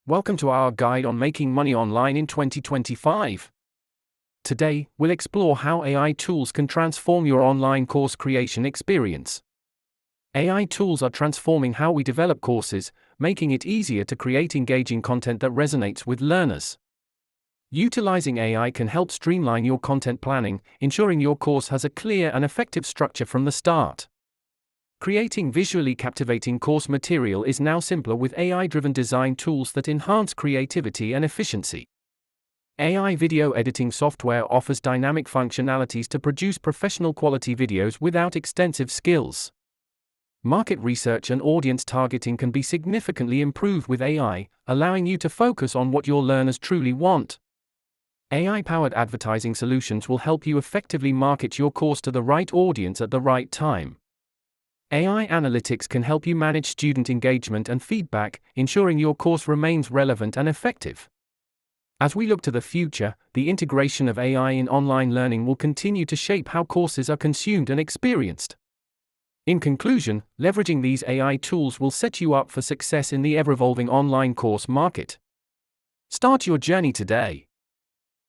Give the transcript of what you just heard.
Welcome to our guide on making money online in 2025. Today, we'll explore how AI tools can transform your online course creation experience. AI tools are transforming how we develop courses, making it easier to create engaging content that resonates with learners. Utilizing AI can help streamline your content planning, ensuring your course has a clear and effective structure from the start. Creating visually captivating course material is now simpler with AI-driven design tools that enhance creativity and efficiency. AI video editing software offers dynamic functionalities to produce professional quality videos without extensive skills. Market research and audience targeting can be significantly improved with AI, allowing you to focus on what your learners truly want. AI-powered advertising solutions will help you effectively market your course to the right audience at the right time. AI analytics can help you manage student engagement and feedback, ensuring your course remains relevant and effective. As we look to the future, the integration of AI in online learning will continue to shape how courses are consumed and experienced. In conclusion, leveraging these AI tools will set you up for success in the ever-evolving online course market. Start your journey today.